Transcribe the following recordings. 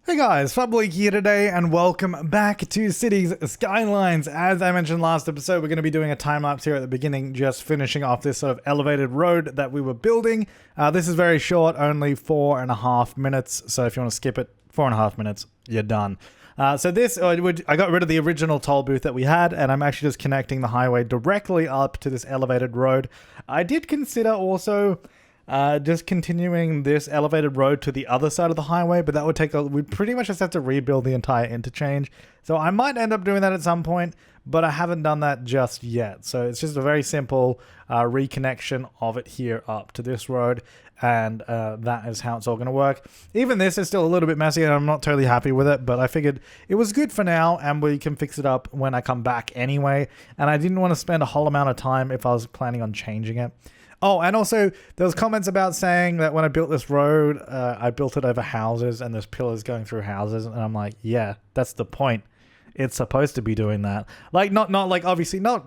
Hey guys, Flabaliki here today, and welcome back to Cities Skylines. As I mentioned last episode, we're going to be doing a time-lapse here at the beginning, just finishing off this sort of elevated road that we were building. This is very short, only 4.5 minutes, so if you want to skip it, 4.5 minutes, you're done. I got rid of the original toll booth that we had, and I'm actually just connecting the highway directly up to this elevated road. I did consider also just continuing this elevated road to the other side of the highway, but that would we'd pretty much just have to rebuild the entire interchange. So I might end up doing that at some point, but I haven't done that just yet. So it's just a very simple reconnection of it here up to this road, and that is how it's all going to work. Even this is still a little bit messy, and I'm not totally happy with it, but I figured it was good for now, and we can fix it up when I come back anyway. And I didn't want to spend a whole amount of time if I was planning on changing it. Oh, and also there was comments about saying that when I built this road, I built it over houses and there's pillars going through houses. And I'm like, yeah, that's the point. It's supposed to be doing that. Like, not like, obviously not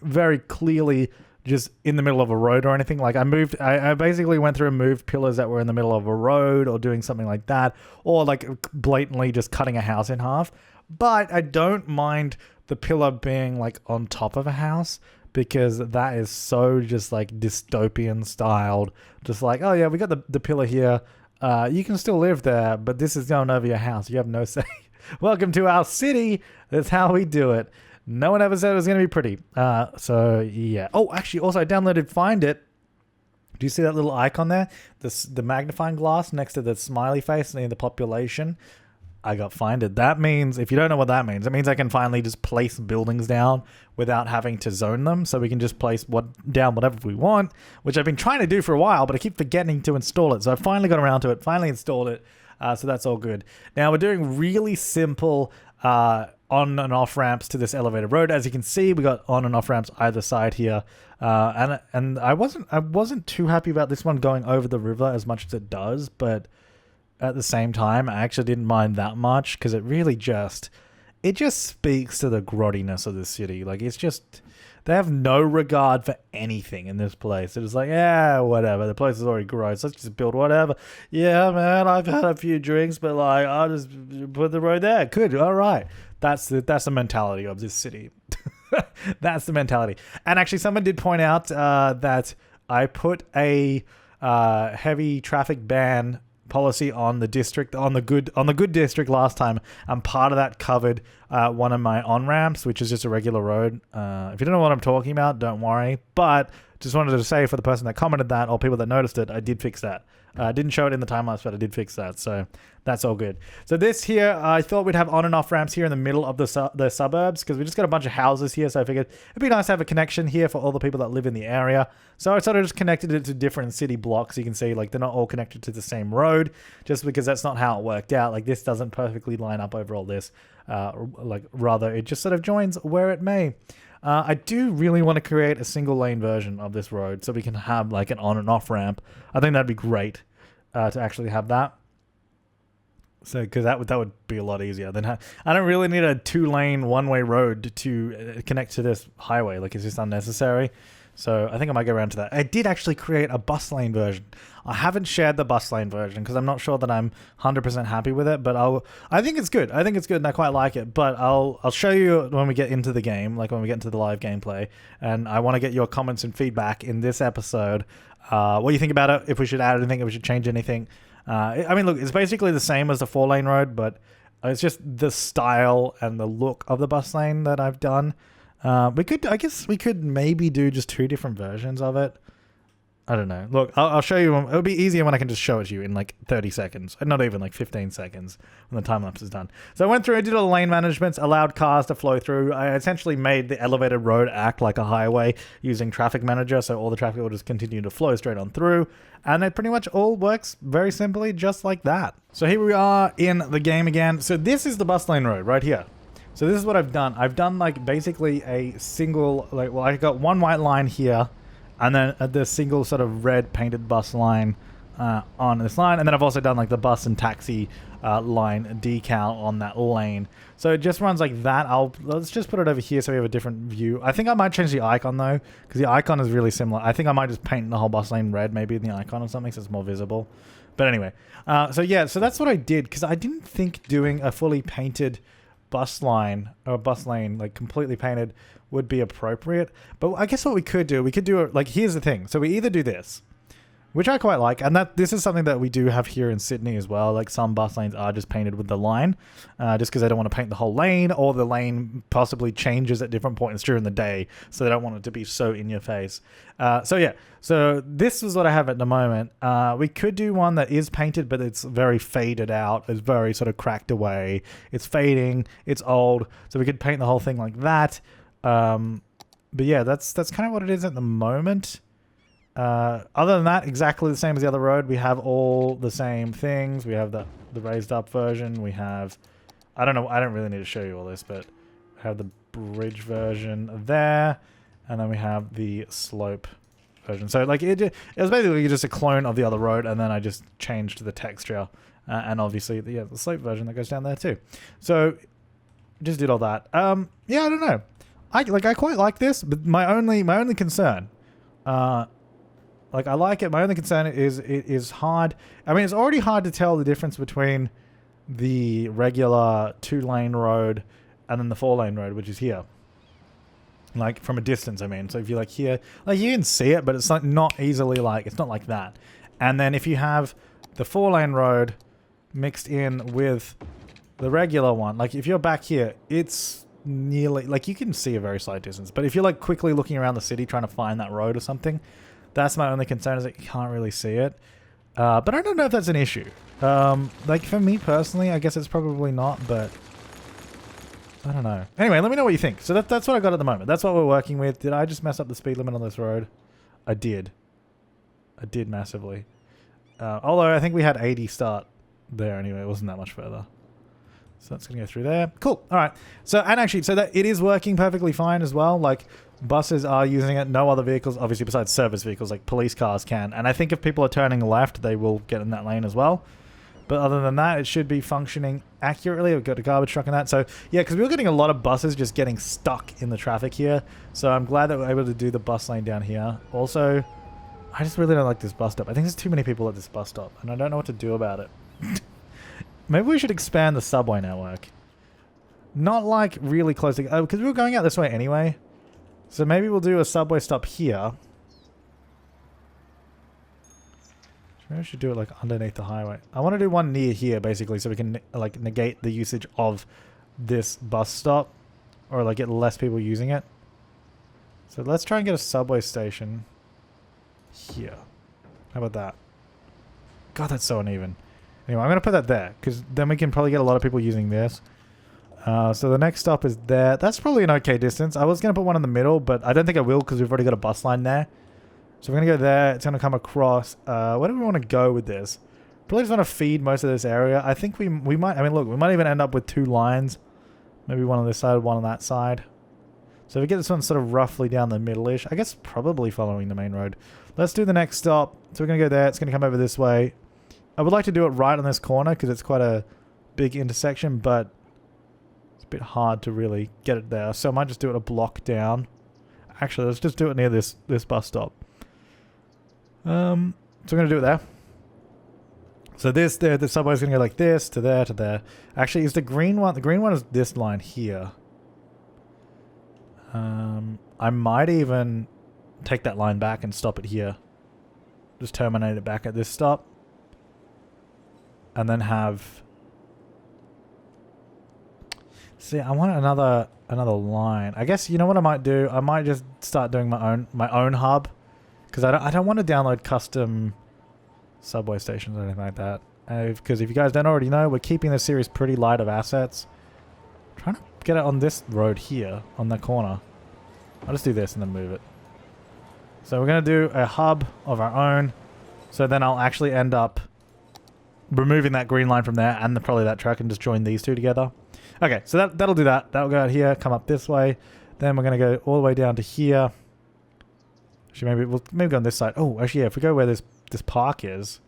very clearly just in the middle of a road or anything. Like I basically went through and moved pillars that were in the middle of a road or doing something like that. Or like blatantly just cutting a house in half. But I don't mind the pillar being like on top of a house, because that is so just like dystopian styled. Just like, oh yeah, we got the pillar here. You can still live there, but this is going over your house. You have no say. Welcome to our city. That's how we do it. No one ever said it was going to be pretty. So yeah. Oh, actually, also I downloaded Find It. Do you see that little icon there? The magnifying glass next to the smiley face near the population. I got Find It. That means, if you don't know what that means, it means I can finally just place buildings down without having to zone them. So we can just place down whatever we want, which I've been trying to do for a while, but I keep forgetting to install it. So I finally got around to it, finally installed it. So that's all good. Now we're doing really simple on and off ramps to this elevated road. As you can see, we got on and off ramps either side here. And I wasn't too happy about this one going over the river as much as it does, but at the same time, I actually didn't mind that much, because it just speaks to the grottiness of the city. Like, it's just, they have no regard for anything in this place. It's like, yeah, whatever. The place is already gross. Let's just build whatever. Yeah, man, I've had a few drinks, but like, I'll just put the road there. Good. All right. That's the mentality of this city. That's the mentality. And actually, someone did point out that I put a heavy traffic ban policy on the district, on the good district last time, and part of that covered one of my on-ramps, which is just a regular road. If you don't know what I'm talking about, don't worry, but just wanted to say, for the person that commented that, or people that noticed it, I did fix that. I didn't show it in the time-lapse, but I did fix that, so that's all good. So this here, I thought we'd have on and off ramps here in the middle of the suburbs, because we just got a bunch of houses here, so I figured it'd be nice to have a connection here for all the people that live in the area. So I sort of just connected it to different city blocks. You can see, like, they're not all connected to the same road, just because that's not how it worked out. Like, this doesn't perfectly line up over all this. Rather, it just sort of joins where it may. I do really want to create a single lane version of this road, so we can have like an on and off ramp. I think that'd be great to actually have that. So, because that would be a lot easier. I don't really need a 2-lane one-way road to connect to this highway. Like, it's just unnecessary. So I think I might go around to that. I did actually create a bus lane version. I haven't shared the bus lane version because I'm not sure that I'm 100% happy with it, but I think it's good. I think it's good and I quite like it, but I'll show you when we get into the game, like when we get into the live gameplay, and I want to get your comments and feedback in this episode. What do you think about it? If we should add anything, if we should change anything. I mean, look, it's basically the same as the 4-lane road, but it's just the style and the look of the bus lane that I've done. I guess we could maybe do just 2 different versions of it. I don't know. Look, I'll show you. It'll be easier when I can just show it to you in like 30 seconds. Not even like 15 seconds when the time lapse is done. So I went through, I did all the lane managements, allowed cars to flow through. I essentially made the elevated road act like a highway using Traffic Manager. So all the traffic will just continue to flow straight on through. And it pretty much all works very simply just like that. So here we are in the game again. So this is the bus lane road right here. So this is what I've done. I've done like basically a single, like, well, I got one white line here, and then the single sort of red painted bus line on this line. And then I've also done like the bus and taxi line decal on that lane. So it just runs like that. Let's just put it over here so we have a different view. I think I might change the icon though, because the icon is really similar. I think I might just paint the whole bus lane red maybe in the icon or something so it's more visible. But anyway, so yeah, so that's what I did, because I didn't think doing a fully painted bus line or bus lane, like completely painted, would be appropriate. But I guess what we could do it, like, here's the thing. So we either do this, which I quite like, and that this is something that we do have here in Sydney as well. Like, some bus lanes are just painted with the line, just because they don't want to paint the whole lane, or the lane possibly changes at different points during the day, so they don't want it to be so in your face. So yeah, so this is what I have at the moment. We could do one that is painted, but it's very faded out. It's very sort of cracked away. It's fading. It's old. So we could paint the whole thing like that. But yeah, that's kind of what it is at the moment. Other than that, exactly the same as the other road. We have all the same things. We have the raised up version. We have, I don't know, I don't really need to show you all this, but we have the bridge version there, and then we have the slope version. So like it was basically just a clone of the other road, and then I just changed the texture, and obviously the slope version that goes down there too. So just did all that. Yeah, I don't know. I quite like this, but my only concern, like, I like it. My only concern is it is hard. I mean, it's already hard to tell the difference between the regular 2-lane road and then the 4-lane road, which is here. Like, from a distance, I mean. So if you're like here, like, you can see it, but it's like not easily, like, it's not like that. And then if you have the 4-lane road mixed in with the regular one, like, if you're back here, it's nearly, like, you can see a very slight distance. But if you're like quickly looking around the city trying to find that road or something, that's my only concern, is that you can't really see it. But I don't know if that's an issue. Like, for me personally, I guess it's probably not, but I don't know. Anyway, let me know what you think. So that's what I got at the moment. That's what we're working with. Did I just mess up the speed limit on this road? I did. I did massively. Although I think we had 80 start there anyway. It wasn't that much further. So that's going to go through there. Cool. All right. So, and actually, so that it is working perfectly fine as well. Like, buses are using it. No other vehicles, obviously, besides service vehicles, like police cars can. And I think if people are turning left, they will get in that lane as well. But other than that, it should be functioning accurately. We've got a garbage truck in that. So, yeah, because we were getting a lot of buses just getting stuck in the traffic here. So I'm glad that we're able to do the bus lane down here. Also, I just really don't like this bus stop. I think there's too many people at this bus stop, and I don't know what to do about it. Maybe we should expand the subway network. Not like really close to... Oh, because we were going out this way anyway. So maybe we'll do a subway stop here. Maybe we should do it like underneath the highway. I want to do one near here basically, so we can like negate the usage of this bus stop, or like get less people using it. So let's try and get a subway station here. How about that? God, that's so uneven. Anyway, I'm going to put that there, because then we can probably get a lot of people using this. So the next stop is there. That's probably an okay distance. I was going to put one in the middle, but I don't think I will, because we've already got a bus line there. So we're going to go there. It's going to come across. Where do we want to go with this? Probably just want to feed most of this area. I think we might... I mean, look, we might even end up with 2 lines. Maybe one on this side, one on that side. So if we get this one sort of roughly down the middle-ish, I guess probably following the main road. Let's do the next stop. So we're going to go there. It's going to come over this way. I would like to do it right on this corner because it's quite a big intersection, but it's a bit hard to really get it there. So I might just do it a block down. Actually, let's just do it near this bus stop. So we're going to do it there. So this there, the subway's going to go like this, to there, to there. Actually, is the green one... The green one is this line here. I might even take that line back and stop it here. Just terminate it back at this stop. And then have... See, I want another line. I guess, you know what I might do? I might just start doing my own hub. Because I don't want to download custom subway stations or anything like that. Because if you guys don't already know, we're keeping this series pretty light of assets. I'm trying to get it on this road here, on the corner. I'll just do this and then move it. So we're going to do a hub of our own. So then I'll actually end up removing that green line from there and probably that track and just join these two together. Okay, so that'll do that. That'll go out here, come up this way. Then we're going to go all the way down to here. Actually, maybe go on this side. Oh, actually, yeah, if we go where this park is,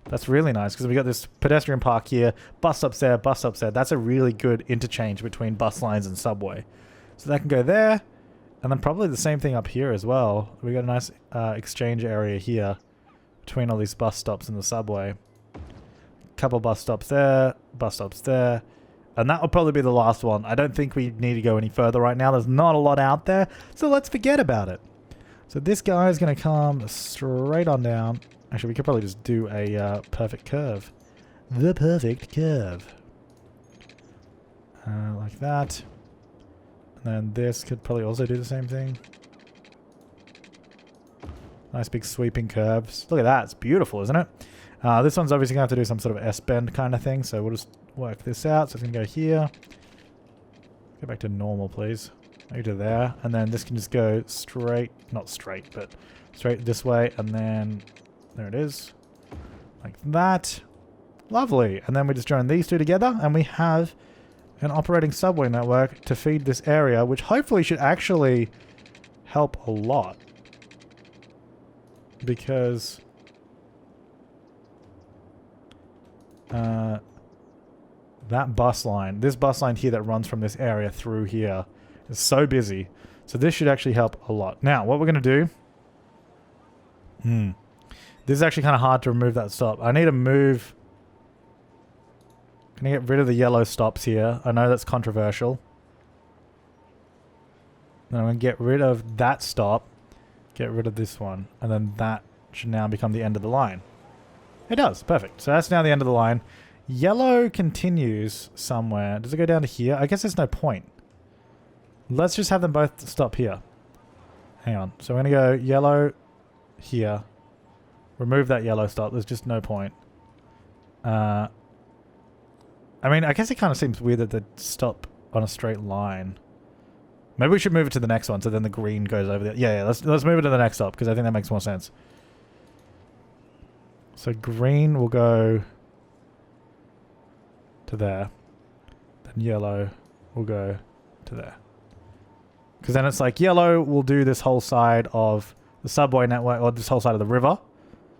that's really nice because we got this pedestrian park here, bus stops there, bus stops there. That's a really good interchange between bus lines and subway. So that can go there, and then probably the same thing up here as well. We got a nice exchange area here between all these bus stops and the subway. Couple bus stops there, bus stops there. And that will probably be the last one. I don't think we need to go any further right now. There's not a lot out there, so let's forget about it. So this guy is going to come straight on down. Actually, we could probably just do a perfect curve. The perfect curve. Like that. And then this could probably also do the same thing. Nice big sweeping curves. Look at that. It's beautiful, isn't it? This one's obviously going to have to do some sort of S-bend kind of thing, so we'll just work this out. So it's going to go here. Go back to normal, please. Maybe to there. And then this can just go straight. Not straight, but straight this way. And then there it is. Like that. Lovely. And then we just join these two together, and we have an operating subway network to feed this area, which hopefully should actually help a lot. Because that bus line, this bus line here that runs from this area through here is so busy. So this should actually help a lot. Now, what we're going to do... This is actually kind of hard to remove that stop. I need to move... Can I get rid of the yellow stops here? I know that's controversial. Then I'm going to get rid of that stop. Get rid of this one. And then that should now become the end of the line. It does. Perfect. So that's now the end of the line. Yellow continues somewhere. Does it go down to here? I guess there's no point. Let's just have them both stop here. Hang on. So we're going to go yellow here. Remove that yellow stop. There's just no point. I mean, I guess it kind of seems weird that they stop on a straight line. Maybe we should move it to the next one so then the green goes over there. Yeah, let's move it to the next stop because I think that makes more sense. So green will go to there. Then yellow will go to there. Because then it's like yellow will do this whole side of the subway network, or this whole side of the river.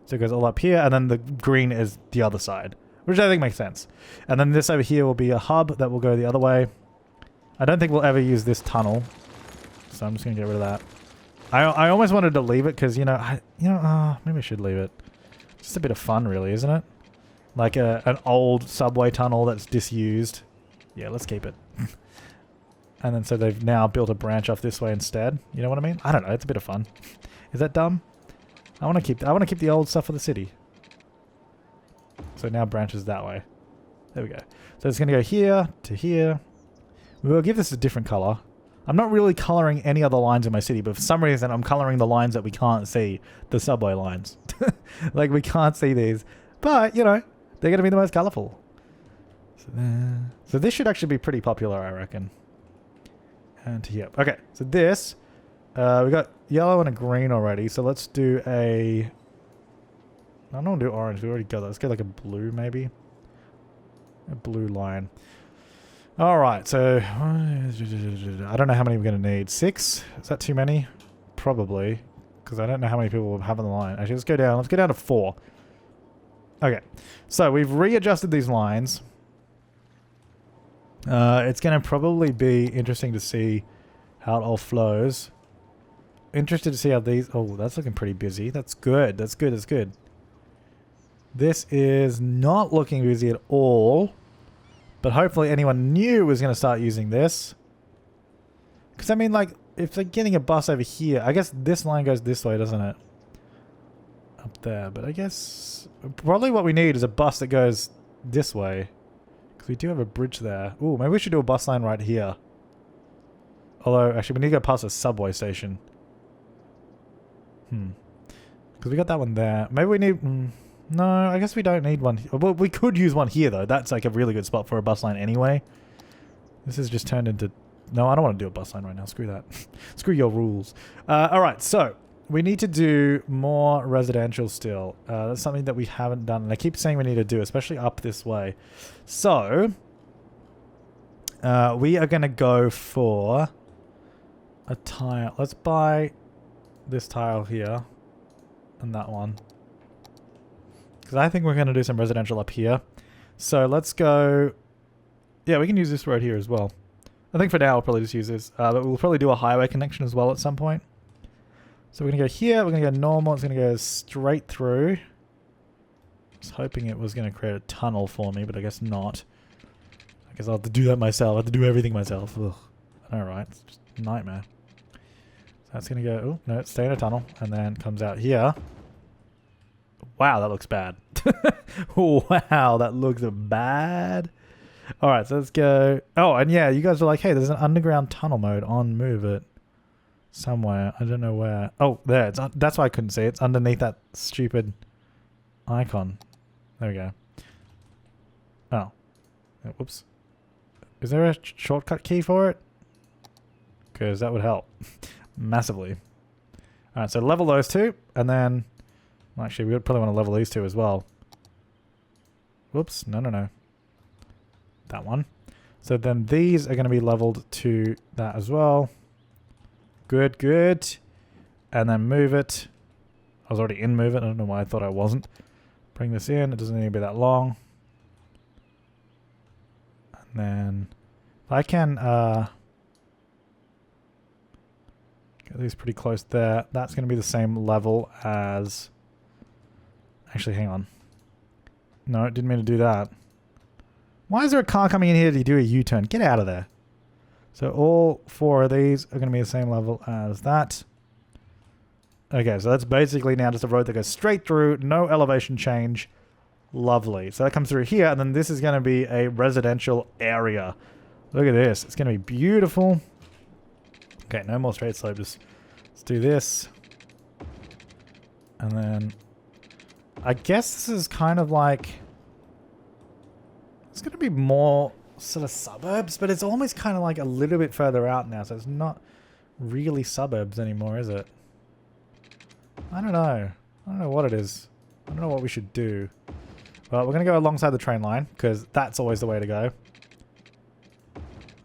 So it goes all up here, and then the green is the other side, which I think makes sense. And then this over here will be a hub that will go the other way. I don't think we'll ever use this tunnel, so I'm just going to get rid of that. I almost wanted to leave it because, maybe I should leave it. Just a bit of fun, really, isn't it? Like an old subway tunnel that's disused. Yeah, let's keep it. And then so they've now built a branch off this way instead. You know what I mean? I don't know. It's a bit of fun. Is that dumb? I want to keep the old stuff for the city. So it now branches that way. There we go. So it's going to go here to here. We'll give this a different color. I'm not really coloring any other lines in my city, but for some reason I'm coloring the lines that we can't see. The subway lines. Like we can't see these. But, they're going to be the most colorful. So this should actually be pretty popular, I reckon. And to here. Okay, so this... we got yellow and a green already, so let's do a... I don't want to do orange, we already got that. Let's get like a blue, maybe. A blue line. Alright, so... I don't know how many we're going to need. 6? Is that too many? Probably. Because I don't know how many people will have on the line. Actually, let's go down. Let's go down to 4. Okay. So, we've readjusted these lines. It's going to probably be interesting to see how it all flows. Interested to see how these... Oh, that's looking pretty busy. That's good. That's good. That's good. This is not looking busy at all. But hopefully anyone new is going to start using this. Because, I mean, like, if they're getting a bus over here... I guess this line goes this way, doesn't it? Up there. But I guess... Probably what we need is a bus that goes this way. Because we do have a bridge there. Ooh, maybe we should do a bus line right here. Although, actually, we need to go past a subway station. Because we got that one there. Maybe we need... no, I guess we don't need one. Well, we could use one here, though. That's like a really good spot for a bus line anyway. This has just turned into... No, I don't want to do a bus line right now. Screw that. Screw your rules. Alright, so... We need to do more residential still. That's something that we haven't done. And I keep saying we need to do, especially up this way. So... we are going to go for... a tile. Let's buy... this tile here and that one, because I think we're going to do some residential up here. So let's go... Yeah, we can use this road here as well. I think for now we'll probably just use this, but we'll probably do a highway connection as well at some point. So we're going to go here, we're going to go normal, it's going to go straight through. was hoping it was going to create a tunnel for me, but I guess not. I guess I'll have to do that myself. I have to do everything myself. Ugh. Alright, it's just a nightmare. So that's going to go... Oh, no, stay in a tunnel. And then comes out here. Wow, that looks bad. Wow, that looks bad. Alright, so let's go... Oh, and yeah, you guys are like, hey, there's an underground tunnel mode on Move It. Somewhere. I don't know where. Oh, there. That's why I couldn't see it. It's underneath that stupid icon. There we go. Oh. Whoops. Is there a shortcut key for it? Because that would help. Massively. Alright, so level those two. And then... Well, actually, we would probably want to level these two as well. Whoops. No, no, no. That one. So then these are going to be leveled to that as well. Good, good. And then move it. I was already in move it. I don't know why I thought I wasn't. Bring this in. It doesn't need to be that long. And then if I can get these pretty close there. That's going to be the same level as... Actually, hang on. No, it didn't mean to do that. Why is there a car coming in here to do a U-turn? Get out of there. So all four of these are going to be the same level as that. Okay, so that's basically now just a road that goes straight through, no elevation change. Lovely. So that comes through here, and then this is going to be a residential area. Look at this. It's going to be beautiful. Okay, no more straight slope. Just let's do this. And then I guess this is kind of like... It's going to be more... sort of suburbs, but it's almost kind of like a little bit further out now, so it's not really suburbs anymore, is it? I don't know. I don't know what it is. I don't know what we should do. Well, we're going to go alongside the train line, because that's always the way to go.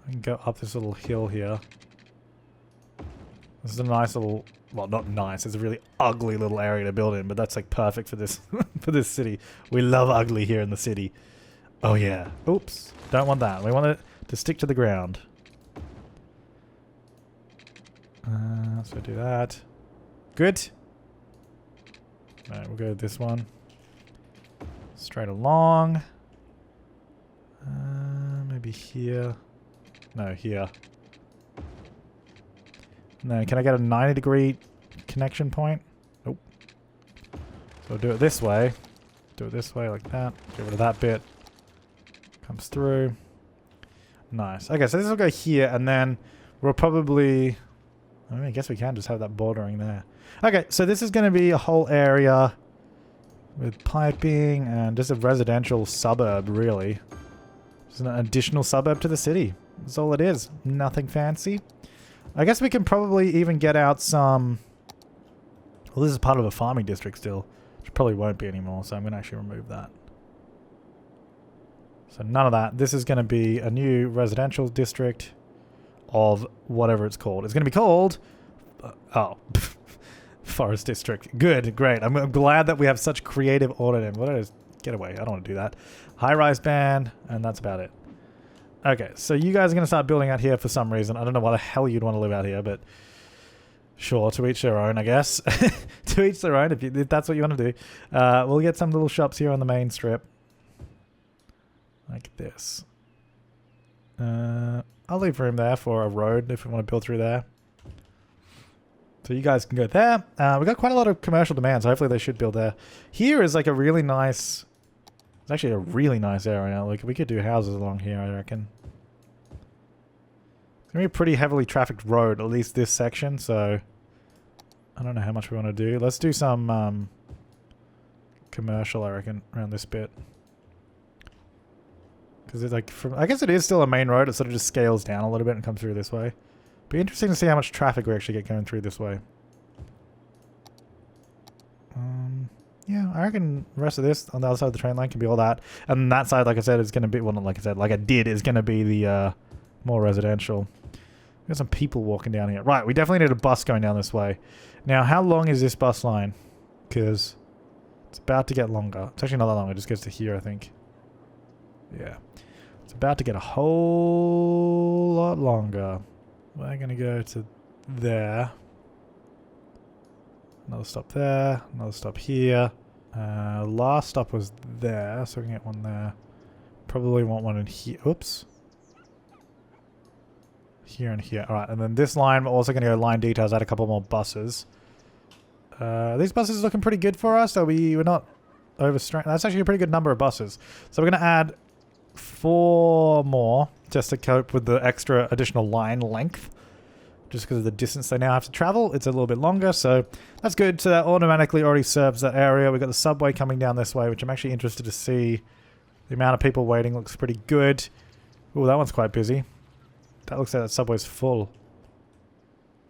I can go up this little hill here. This is a nice little... Well, not nice. It's a really ugly little area to build in, but that's like perfect for this for this city. We love ugly here in the city. Oh yeah. Oops. Don't want that. We want it to stick to the ground. So do that. Good. Alright, we'll go this one. Straight along. Maybe here. No, here. No, can I get a 90-degree connection point? Nope. So we'll do it this way. Do it this way like that. Get rid of that bit. Comes through. Nice. Okay, so this will go here, and then we'll probably... I guess we can just have that bordering there. Okay, so this is going to be a whole area with piping and just a residential suburb, really. Just an additional suburb to the city. That's all it is. Nothing fancy. I guess we can probably even get out some... Well, this is part of a farming district still, which probably won't be anymore, so I'm going to actually remove that. So none of that. This is going to be a new residential district of whatever it's called. It's going to be called... Forest District. Good, great. I'm glad that we have such creative order. What is... Get away. I don't want to do that. High-rise band, and that's about it. Okay, so you guys are going to start building out here for some reason. I don't know why the hell you'd want to live out here, but... Sure, to each their own, I guess. To each their own, if that's what you want to do. We'll get some little shops here on the main strip. Like this. I'll leave room there for a road if we want to build through there. So you guys can go there. We've got quite a lot of commercial demand, so hopefully they should build there. Here is like a really nice... It's actually a really nice area. Like we could do houses along here, I reckon. It's going to be a pretty heavily trafficked road, at least this section, so... I don't know how much we want to do. Let's do some commercial, I reckon, around this bit. Because it's like, I guess it is still a main road. It sort of just scales down a little bit and comes through this way. Be interesting to see how much traffic we actually get going through this way. Yeah, I reckon the rest of this on the other side of the train line can be all that. And that side, like I said, is going to be, well, not like I said, like I did, is going to be the more residential. We've got some people walking down here. Right, we definitely need a bus going down this way. Now, how long is this bus line? Because it's about to get longer. It's actually not that long. It just gets to here, I think. Yeah. It's about to get a whole lot longer. We're going to go to there. Another stop there. Another stop here. Last stop was there, so we can get one there. Probably want one in here. Oops. Here and here. Alright, and then this line, we're also going to go line details, add a couple more buses. These buses are looking pretty good for us, so we're not overstrained. That's actually a pretty good number of buses. So we're going to add 4 more, just to cope with the extra additional line length. Just because of the distance they now have to travel, it's a little bit longer, so that's good. So that automatically already serves that area. We've got the subway coming down this way, which I'm actually interested to see. The amount of people waiting looks pretty good. Oh, that one's quite busy. That looks like that subway's full.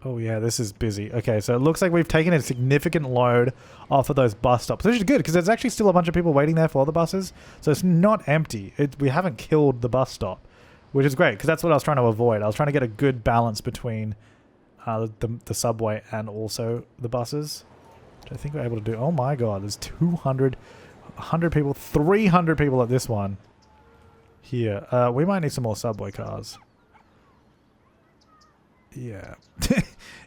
Oh yeah, this is busy. Okay, so it looks like we've taken a significant load off of those bus stops, which is good because there's actually still a bunch of people waiting there for the buses. So it's not empty. We haven't killed the bus stop, which is great because that's what I was trying to avoid. I was trying to get a good balance between the subway and also the buses, which I think we're able to do. Oh my god, there's 200, 100 people, 300 people at this one. Here. We might need some more subway cars. Yeah.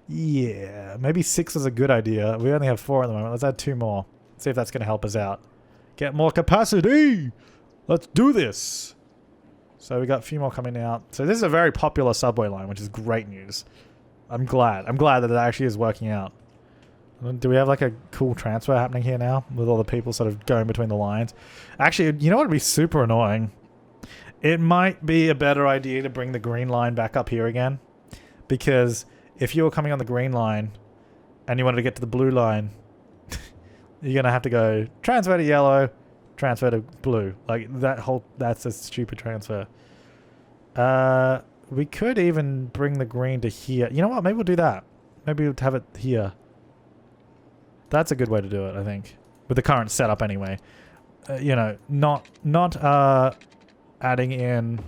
Yeah. Maybe 6 is a good idea. We only have 4 at the moment. Let's add 2 more. See if that's going to help us out. Get more capacity! Let's do this! So we got a few more coming out. So this is a very popular subway line, which is great news. I'm glad. I'm glad that it actually is working out. Do we have like a cool transfer happening here now? With all the people sort of going between the lines? Actually, you know what would be super annoying? It might be a better idea to bring the green line back up here again. Because if you were coming on the green line and you wanted to get to the blue line, you're going to have to go transfer to yellow, transfer to blue. Like that's a stupid transfer. We could even bring the green to here. You know what? Maybe we'll do that. Maybe we'll have it here. That's a good way to do it, I think. With the current setup anyway. You know, not adding in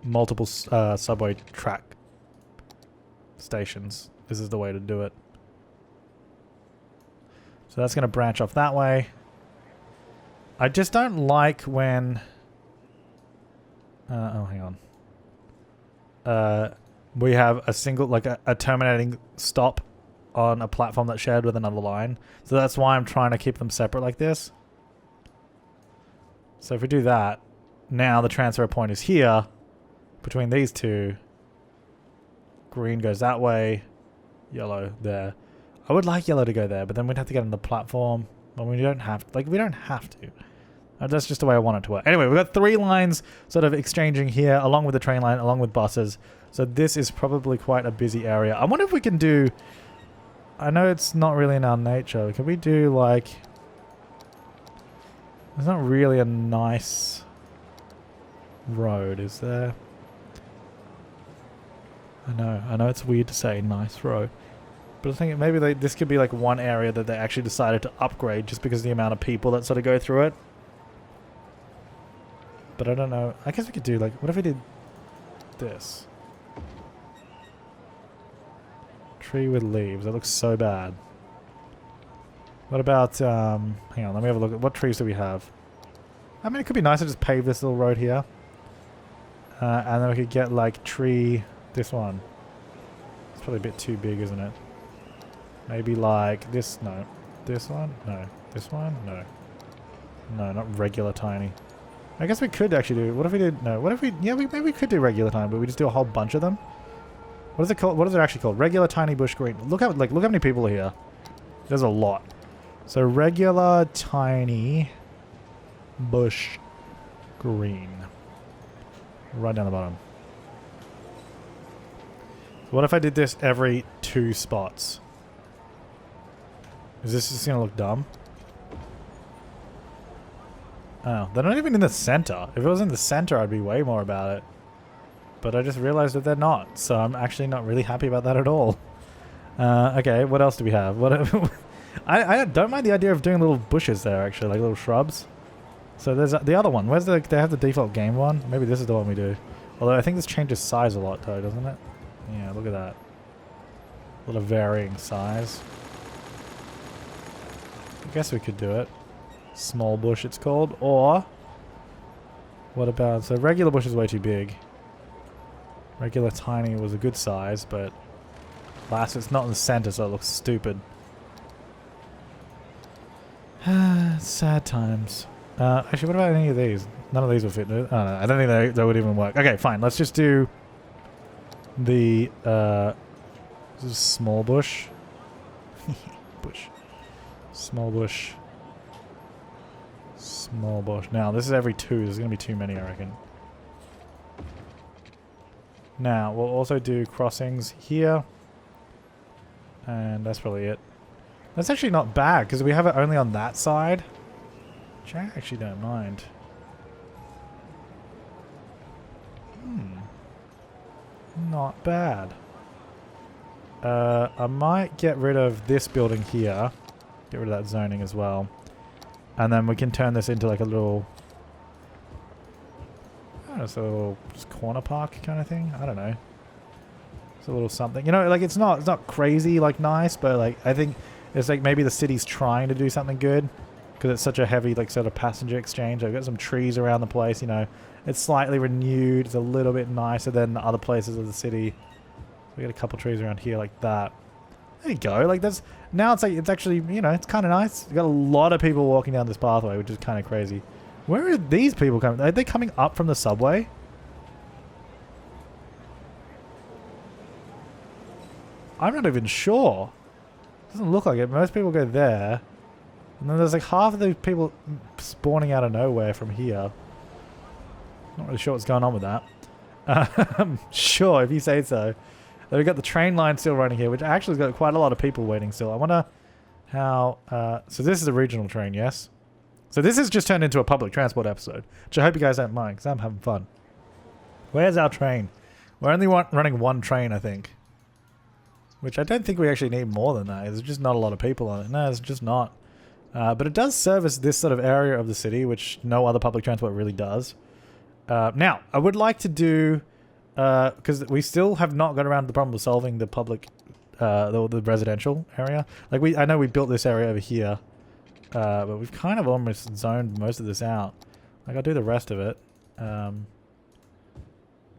multiple subway track stations. This is the way to do it. So that's going to branch off that way. I just don't like when... oh, hang on. We have a single, like a terminating stop on a platform that's shared with another line. So that's why I'm trying to keep them separate like this. So if we do that, now the transfer point is here between these two. Green goes that way, yellow there. I would like yellow to go there, but then we'd have to get on the platform. Well, we don't have to. Like, we don't have to. That's just the way I want it to work. Anyway, we've got 3 lines sort of exchanging here, along with the train line, along with buses. So this is probably quite a busy area. I wonder if we can do... I know it's not really in our nature. Can we do, like... There's not really a nice road, is there? I know it's weird to say nice road. But I think maybe this could be like one area that they actually decided to upgrade just because of the amount of people that sort of go through it. But I don't know. I guess we could do like, what if we did this? Tree with leaves. That looks so bad. What about, hang on, let me have a look at what trees do we have? I mean, it could be nice to just pave this little road here. And then we could get like tree, this one. It's probably a bit too big, isn't it? Maybe like this, no. This one? No. This one? No. No, not regular tiny. I guess we could actually do, what if we did, no, what if we, yeah, maybe we could do regular tiny, but we just do a whole bunch of them. What is it called? What is it actually called? Regular tiny bush green. Look how many people are here. There's a lot. So regular tiny bush green. Right down the bottom. So what if I did this every 2 spots? Is this just gonna look dumb? Oh, they're not even in the center. If it was in the center, I'd be way more about it. But I just realized that they're not, so I'm actually not really happy about that at all. Okay, what else do we have? What? I don't mind the idea of doing little bushes there, actually, like little shrubs. So there's the other one. Where's the? They have the default game one. Maybe this is the one we do. Although I think this changes size a lot, though, doesn't it? Yeah, look at that. A little varying size. I guess we could do it. Small bush, it's called. Or what about? So regular bush is way too big. Regular tiny was a good size, but last it's not in the center, so it looks stupid. Sad times. Actually, what about any of these? None of these will fit. I don't know. I don't think they would even work. Okay, fine. Let's just do the this is small bush. Bush. Small bush. Small bush. Now, this is every 2. There's going to be too many, I reckon. Now, we'll also do crossings here. And that's probably it. That's actually not bad, because we have it only on that side. Which I actually don't mind. Not bad. I might get rid of this building here. Get rid of that zoning as well. And then we can turn this into like a little... I don't know, it's a little just corner park kind of thing. I don't know. It's a little something. You know, like it's not crazy like nice, but like I think it's like maybe the city's trying to do something good. Because it's such a heavy like sort of passenger exchange. I've got some trees around the place, you know. It's slightly renewed. It's a little bit nicer than other places of the city. We got a couple trees around here like that. There you go. Like that's now it's like it's actually, you know, it's kind of nice. You got a lot of people walking down this pathway, which is kind of crazy. Where are these people coming? Are they coming up from the subway? I'm not even sure. Doesn't look like it. Most people go there. And then there's like half of the people spawning out of nowhere from here. Not really sure what's going on with that. Sure, if you say so. Then we've got the train line still running here, which actually has got quite a lot of people waiting still. I wonder how... so this is a regional train, yes? So this has just turned into a public transport episode, which I hope you guys don't mind, because I'm having fun. Where's our train? We're only running one train, I think. Which I don't think we actually need more than that. There's just not a lot of people on it. No, it's just not. But it does service this sort of area of the city, which no other public transport really does. Now, I would like to do... because we still have not got around to the problem of solving the public... the residential area. Like, I know we built this area over here. But we've kind of almost zoned most of this out. Like, I'll do the rest of it. But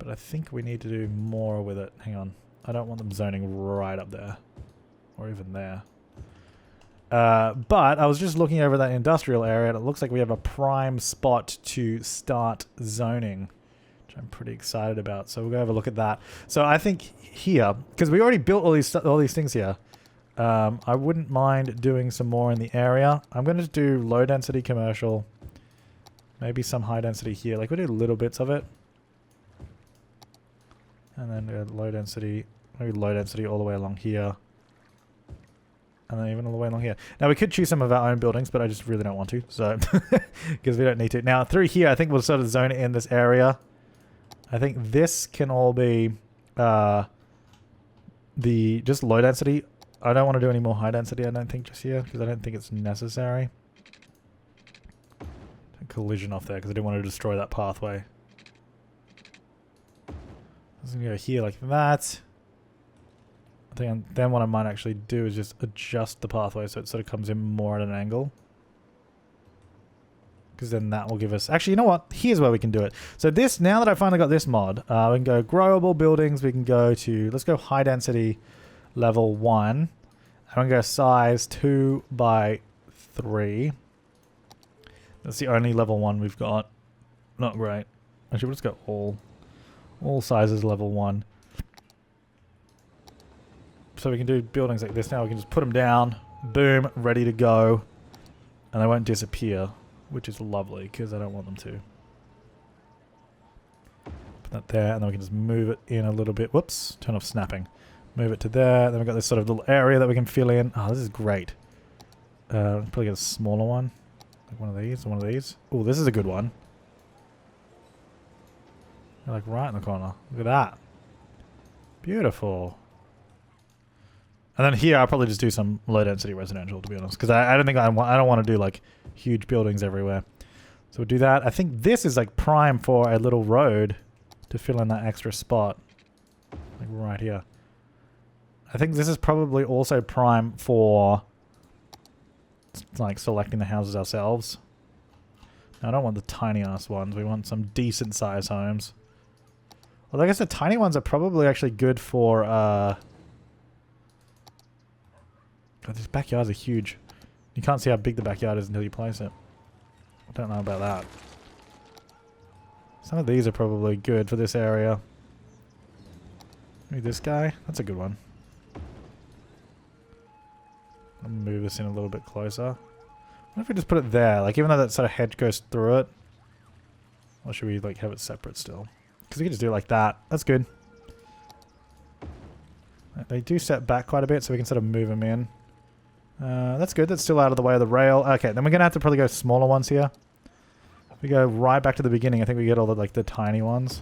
I think we need to do more with it. Hang on. I don't want them zoning right up there. Or even there. But I was just looking over that industrial area and it looks like we have a prime spot to start zoning. Which I'm pretty excited about. So we'll go have a look at that. So I think here, because we already built all these things here. I wouldn't mind doing some more in the area. I'm going to do low density commercial. Maybe some high density here. Like we do little bits of it. And then low density, maybe low density all the way along here. And then even all the way along here. Now we could choose some of our own buildings, but I just really don't want to. So, because we don't need to. Now through here, I think we'll sort of zone it in this area. I think this can all be the just low density. I don't want to do any more high density, I don't think, just here, because I don't think it's necessary. Collision off there, because I didn't want to destroy that pathway. I'm going to go here like that. I think then what I might actually do is just adjust the pathway so it sort of comes in more at an angle. Because then that will give us... Actually, you know what? Here's where we can do it. So this, now that I finally got this mod, we can go growable buildings. We can go to... Let's go high density level 1. I'm going to go size 2 by 3. That's the only level 1 we've got. Not great. Actually, we'll just go all sizes level 1. So we can do buildings like this now. We can just put them down. Boom. Ready to go. And they won't disappear. Which is lovely, because I don't want them to. Put that there, and then we can just move it in a little bit. Whoops. Turn off snapping. Move it to there. Then we've got this sort of little area that we can fill in. Oh, this is great. Probably get a smaller one. Like one of these, or one of these. Oh, this is a good one. They're like right in the corner. Look at that. Beautiful. And then here I'll probably just do some low density residential, to be honest, because I don't think I don't want to do like huge buildings everywhere. So we'll do that. I think this is like prime for a little road to fill in that extra spot, like right here. I think this is probably also prime for like selecting the houses ourselves. Now, I don't want the tiny ass ones. We want some decent size homes. Well, I guess the tiny ones are probably actually good for God, these backyards are huge. You can't see how big the backyard is until you place it. I don't know about that. Some of these are probably good for this area. Maybe this guy? That's a good one. I'll move this in a little bit closer. What if we just put it there? Like, even though that sort of hedge goes through it. Or should we, like, have it separate still? Because we can just do it like that. That's good. They do set back quite a bit, so we can sort of move them in. That's good. That's still out of the way of the rail. Okay, then we're going to have to probably go smaller ones here. If we go right back to the beginning, I think we get all the, like, the tiny ones.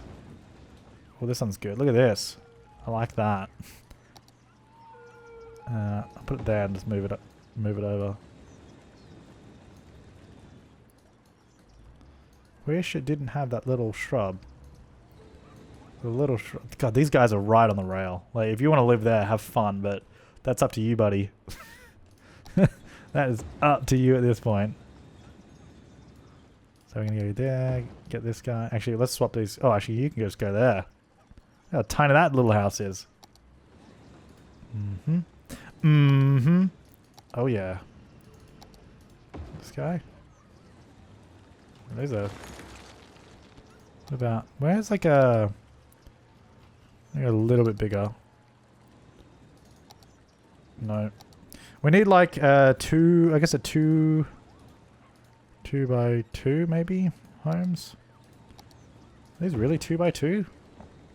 Well, this one's good. Look at this. I like that. I'll put it there and just move it over. Wish it didn't have that little shrub. The little shrub. God, these guys are right on the rail. Like, if you want to live there, have fun, but that's up to you, buddy. That is up to you at this point. So we're going to go there, get this guy. Actually, let's swap these. Oh, actually, you can just go there. How tiny that little house is. Mm-hmm. Mm-hmm. Oh, yeah. This guy. There's a... What about... Where's like a... Maybe a little bit bigger. No. We need like two... I guess a two by two maybe? Homes? Are these really 2 by 2?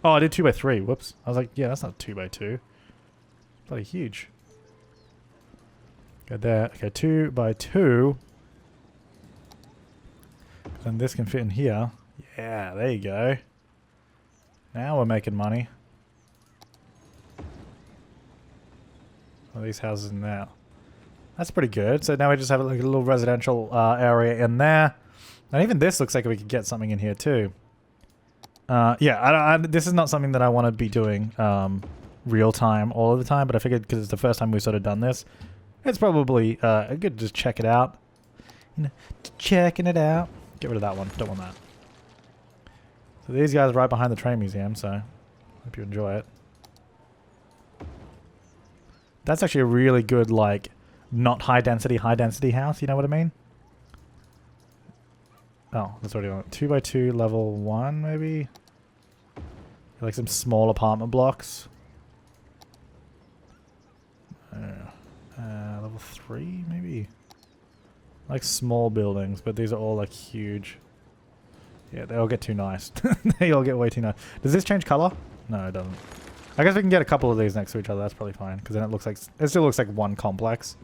Oh, I did 2 by 3. Whoops. I was like, yeah, that's not 2 by 2. Bloody huge. Go there. Okay, 2 by 2. Then this can fit in here. Yeah, there you go. Now we're making money. Well, these houses in there. That's pretty good. So now we just have like a little residential area in there. And even this looks like we could get something in here too. Yeah, this is not something that I want to be doing real time all of the time, but I figured because it's the first time we've sort of done this, it's probably good to just check it out. You know, checking it out. Get rid of that one. Don't want that. So these guys are right behind the train museum, so hope you enjoy it. That's actually a really good, like, not high density house, you know what I mean? Oh, that's already on 2 by 2 level 1, maybe? Like some small apartment blocks. Level 3, maybe? Like small buildings, but these are all like huge. Yeah, they all get too nice. They all get way too nice. Does this change color? No, it doesn't. I guess we can get a couple of these next to each other. That's probably fine, because then it looks like it still looks like one complex.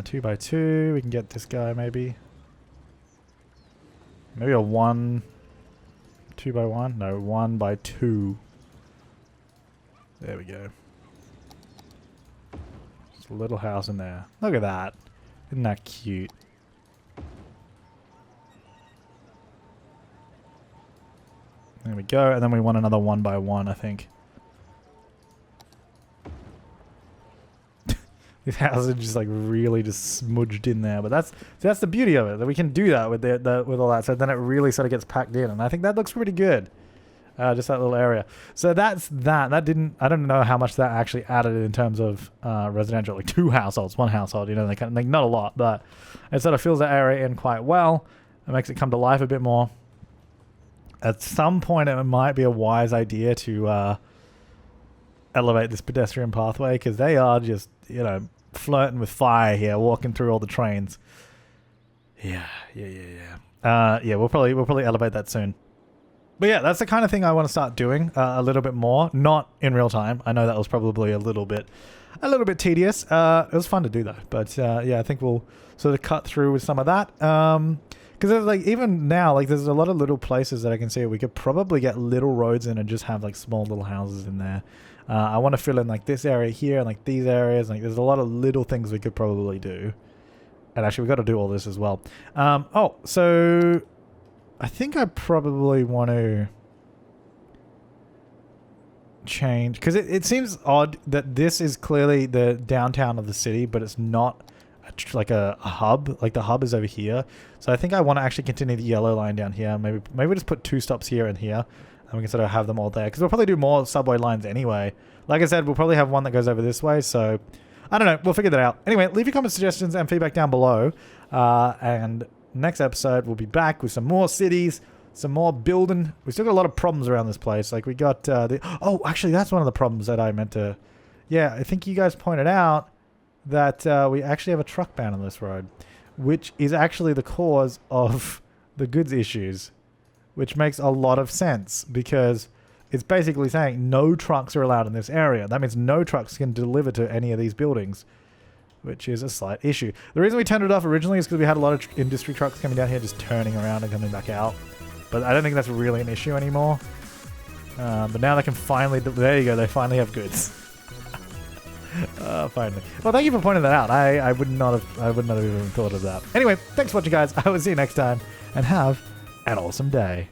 2 by 2. We can get this guy maybe. Maybe a 1. 2 by 1. No, 1 by 2. There we go. Just a little house in there. Look at that. Isn't that cute? There we go. And then we want another 1 by 1, I think. These houses are just like really just smudged in there, but that's the beauty of it, that we can do that with with all that. So then it really sort of gets packed in, and I think that looks pretty good. Just that little area. So that's that. That didn't. I don't know how much that actually added in terms of residential, like 2 households, 1 household. You know, they kind of like not a lot, but it sort of fills that area in quite well. It makes it come to life a bit more. At some point, it might be a wise idea to elevate this pedestrian pathway, because they are just, you know, flirting with fire here, walking through all the trains. Yeah. We'll probably elevate that soon. But yeah, that's the kind of thing I want to start doing a little bit more. Not in real time. I know that was probably a little bit tedious. It was fun to do though. But yeah, I think we'll sort of cut through with some of that. Because like even now, like there's a lot of little places that I can see we could probably get little roads in and just have like small little houses in there. I want to fill in like this area here and like these areas. Like there's a lot of little things we could probably do. And actually we got to do all this as well. So I think I probably want to change, because it seems odd that this is clearly the downtown of the city, but it's not like a hub. Like the hub is over here. So I think I want to actually continue the yellow line down here. Maybe we just put 2 stops here and here, and we can sort of have them all there, because we'll probably do more subway lines anyway. Like I said, we'll probably have one that goes over this way, so I don't know. We'll figure that out. Anyway, leave your comment suggestions and feedback down below. And next episode, we'll be back with some more cities, some more building. We still got a lot of problems around this place. Like we got oh, actually, that's one of the problems that I meant to. Yeah, I think you guys pointed out that we actually have a truck ban on this road, which is actually the cause of the goods issues, which makes a lot of sense because it's basically saying no trucks are allowed in this area. That means no trucks can deliver to any of these buildings, which is a slight issue. The reason we turned it off originally is because we had a lot of industry trucks coming down here just turning around and coming back out. But I don't think that's really an issue anymore. But now they can finally... There you go, they finally have goods. Finally. Well, thank you for pointing that out. I would not have even thought of that. Anyway, thanks for watching, guys. I will see you next time, and have an awesome day.